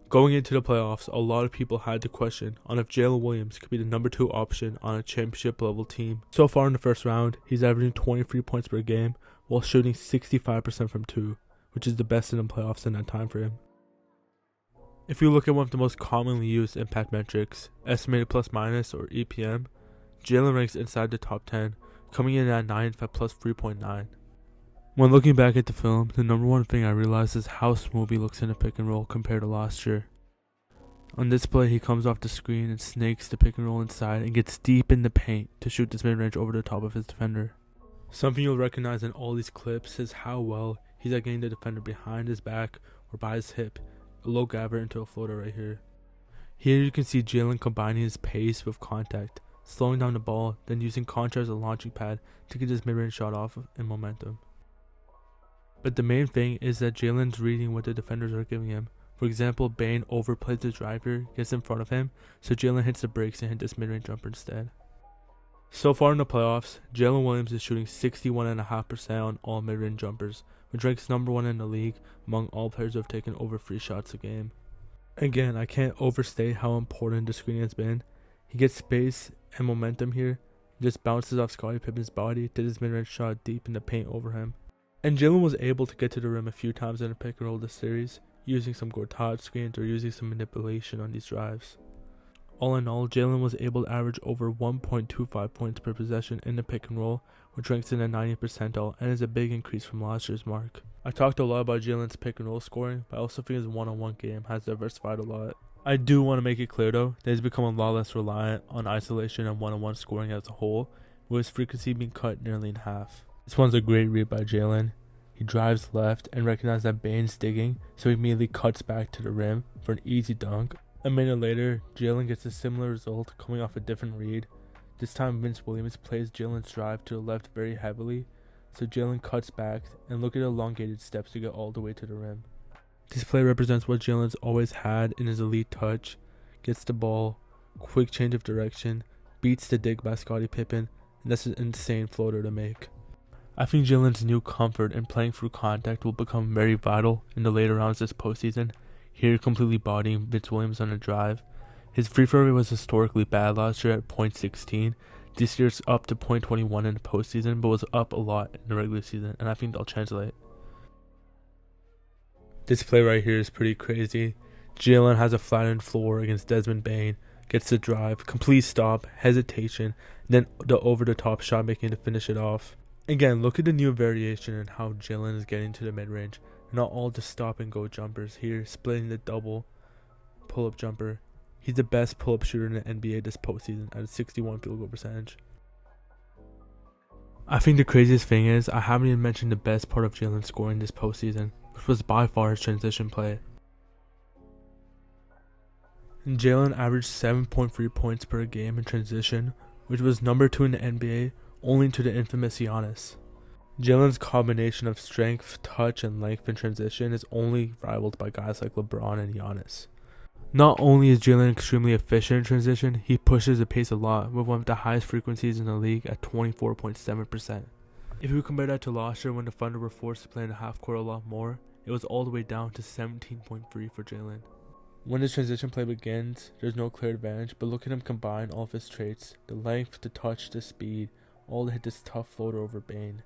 Going into the playoffs, a lot of people had the question on if Jalen Williams could be the number 2 option on a championship level team. So far in the first round, he's averaging 23 points per game while shooting 65% from 2, which is the best in the playoffs in that time frame. If you look at one of the most commonly used impact metrics, estimated plus minus or EPM, Jalen ranks inside the top 10, coming in at 9th at plus 3.9. When looking back at the film, the number one thing I realized is how smooth he looks in a pick and roll compared to last year. On this play, he comes off the screen and snakes the pick and roll inside and gets deep in the paint to shoot this mid-range over the top of his defender. Something you'll recognize in all these clips is how well he's at getting the defender behind his back or by his hip, a low gabber into a floater right here. Here you can see Jalen combining his pace with contact, slowing down the ball, then using contrast as a launching pad to get his mid-range shot off in momentum. But the main thing is that Jalen's reading what the defenders are giving him. For example, Bane overplays the driver, gets in front of him, so Jalen hits the brakes and hits this mid-range jumper instead. So far in the playoffs, Jalen Williams is shooting 61.5% on all mid-range jumpers, which ranks number 1 in the league among all players who have taken over 3 shots a game. Again, I can't overstate how important the screening has been. He gets space and momentum here, just bounces off Scottie Pippen's body, did his mid-range shot deep in the paint over him. And Jalen was able to get to the rim a few times in a pick and roll this series, using some Gortat screens or using some manipulation on these drives. All in all, Jalen was able to average over 1.25 points per possession in the pick and roll, which ranks in the 90th percentile and is a big increase from last year's mark. I talked a lot about Jalen's pick and roll scoring, but I also think his one-on-one game has diversified a lot. I do want to make it clear though, that he's become a lot less reliant on isolation and one-on-one scoring as a whole, with his frequency being cut nearly in half. This one's a great read by Jalen. He drives left and recognizes that Bane's digging, so he immediately cuts back to the rim for an easy dunk. A minute later, Jalen gets a similar result coming off a different read. This time Vince Williams plays Jalen's drive to the left very heavily, so Jalen cuts back and look at the elongated steps to get all the way to the rim. This play represents what Jalen's always had in his elite touch. Gets the ball, quick change of direction, beats the dig by Scottie Pippen, and that's an insane floater to make. I think Jalen's new comfort in playing through contact will become very vital in the later rounds this postseason. Here completely bodying Vince Williams on a drive. His free throw rate was historically bad last year at .16. This year's up to .21 in the postseason, but was up a lot in the regular season, and I think they'll translate. This play right here is pretty crazy. Jalen has a flattened floor against Desmond Bane, gets the drive, complete stop, hesitation, then the over-the-top shot making to finish it off. Again, look at the new variation in how Jalen is getting to the mid-range. Not all the stop and go jumpers. Here, splitting the double pull-up jumper. He's the best pull-up shooter in the NBA this postseason at a 61 field goal percentage. I think the craziest thing is I haven't even mentioned the best part of Jalen scoring this postseason, which was by far his transition play. And Jalen averaged 7.3 points per game in transition, which was number 2 in the NBA, only to the infamous Giannis. Jalen's combination of strength, touch, and length in transition is only rivaled by guys like LeBron and Giannis. Not only is Jalen extremely efficient in transition, he pushes the pace a lot with one of the highest frequencies in the league at 24.7%. If we compare that to last year when the Thunder were forced to play in the half court a lot more, it was all the way down to 17.3 for Jalen. When this transition play begins, there's no clear advantage, but look at him combine all of his traits, the length, the touch, the speed, all to hit this tough floater over Bane.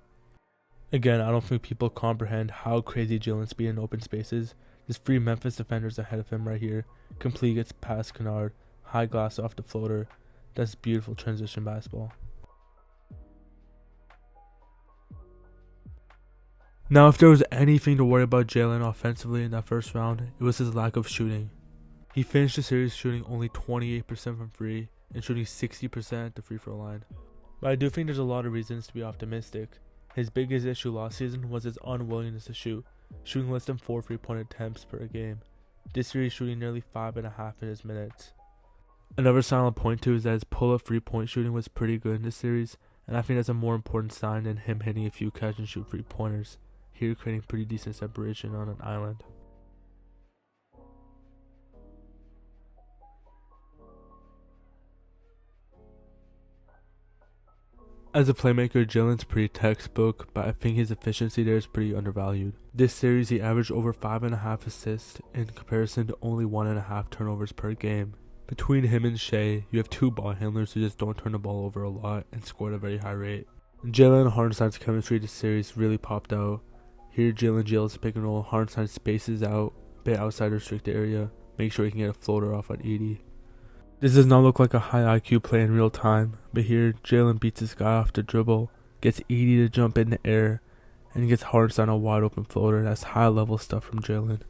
Again, I don't think people comprehend how crazy Jalen's speed in open spaces. There's 3 Memphis defenders ahead of him right here. Complete gets past Kennard, high glass off the floater. That's beautiful transition basketball. Now, if there was anything to worry about Jalen offensively in that first round, it was his lack of shooting. He finished the series shooting only 28% from 3 and shooting 60% at the free throw line. But I do think there's a lot of reasons to be optimistic. His biggest issue last season was his unwillingness to shoot, shooting less than 4 3-point attempts per game. This series shooting nearly 5.5 in his minutes. Another sign I'll point to is that his pull-up 3-point shooting was pretty good in this series, and I think that's a more important sign than him hitting a few catch-and-shoot 3-pointers, here creating pretty decent separation on an island. As a playmaker, Jalen's pretty textbook, but I think his efficiency there is pretty undervalued. This series, he averaged over 5.5 assists in comparison to only 1.5 turnovers per game. Between him and Shea, you have two ball handlers who just don't turn the ball over a lot and score at a very high rate. Jalen and Hartenstein's chemistry this series really popped out. Here, Jalen jails pick and roll, Hartenstein spaces out, a bit outside the restricted area, make sure he can get a floater off at Edie. This does not look like a high IQ play in real time, but here Jalen beats this guy off the dribble, gets Edie to jump in the air, and gets Hartenstein a wide open floater. That's high level stuff from Jalen.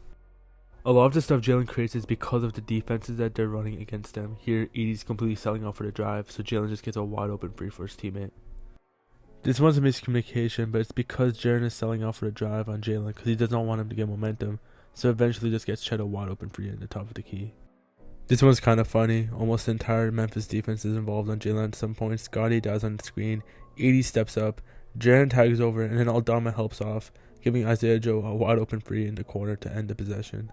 A lot of the stuff Jalen creates is because of the defenses that they're running against him. Here Edie's completely selling out for the drive, so Jalen just gets a wide open free for his teammate. This one's a miscommunication, but it's because Jaren is selling out for the drive on Jalen because he does not want him to get momentum, so eventually just gets Chet a wide open free in the top of the key. This one's kind of funny. Almost the entire Memphis defense is involved on Jalen at some point. Scotty dies on the screen. Edie steps up. Jaren tags over, and then Aldama helps off, giving Isaiah Joe a wide open free in the corner to end the possession.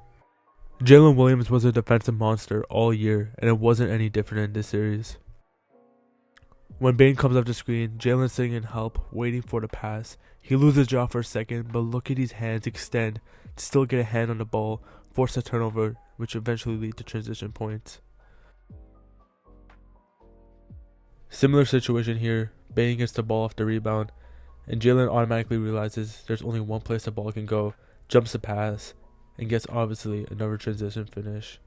Jalen Williams was a defensive monster all year, and it wasn't any different in this series. When Bane comes up the screen, Jalen's sitting in help, waiting for the pass. He loses jaw for a second, but look at his hands extend to still get a hand on the ball, force a turnover, which eventually lead to transition points. Similar situation here, Bane gets the ball off the rebound, and Jalen automatically realizes there's only one place the ball can go, jumps the pass, and gets obviously another transition finish.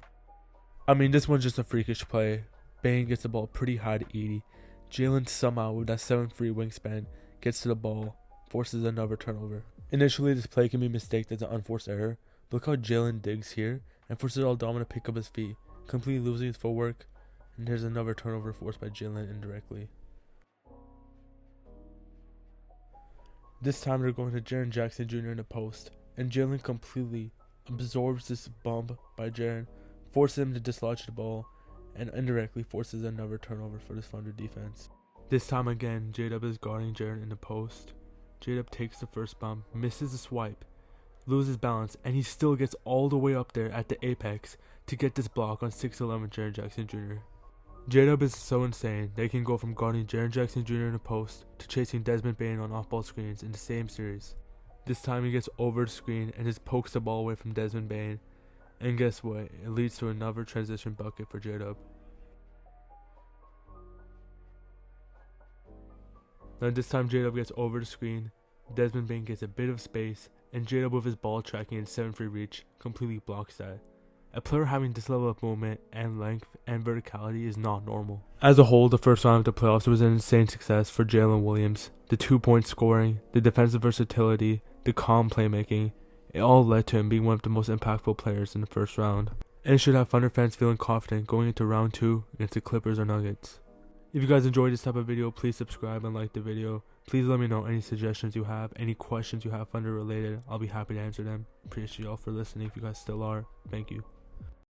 I mean, this one's just a freakish play. Bane gets the ball pretty high to Edie. Jalen somehow, with that 7'3" wingspan, gets to the ball, forces another turnover. Initially, this play can be mistaken as an unforced error, but look how Jalen digs here and forces Aldama to pick up his feet, completely losing his footwork, and there's another turnover forced by Jalen indirectly. This time they're going to Jaren Jackson Jr. in the post, and Jalen completely absorbs this bump by Jaren, forces him to dislodge the ball, and indirectly forces another turnover for this Thunder defense. This time again, J-Dub is guarding Jaren in the post. J-Dub takes the first bump, misses the swipe, loses balance, and he still gets all the way up there at the apex to get this block on 6'11" Jaren Jackson Jr. J-Dub is so insane they can go from guarding Jaren Jackson Jr. in the post to chasing Desmond Bane on off-ball screens in the same series. This time he gets over the screen and just pokes the ball away from Desmond Bane. And guess what? It leads to another transition bucket for J-Dub. Now this time J-Dub gets over the screen, Desmond Bane gets a bit of space, and J-Dub with his ball tracking and 7-free reach completely blocks that. A player having this level of movement and length and verticality is not normal. As a whole, the first round of the playoffs was an insane success for Jalen Williams. The 2-point scoring, the defensive versatility, the calm playmaking, it all led to him being one of the most impactful players in the first round. And it should have Thunder fans feeling confident going into round 2 against the Clippers or Nuggets. If you guys enjoyed this type of video, please subscribe and like the video. Please let me know any suggestions you have, any questions you have Thunder related. I'll be happy to answer them. Appreciate y'all for listening if you guys still are. Thank you.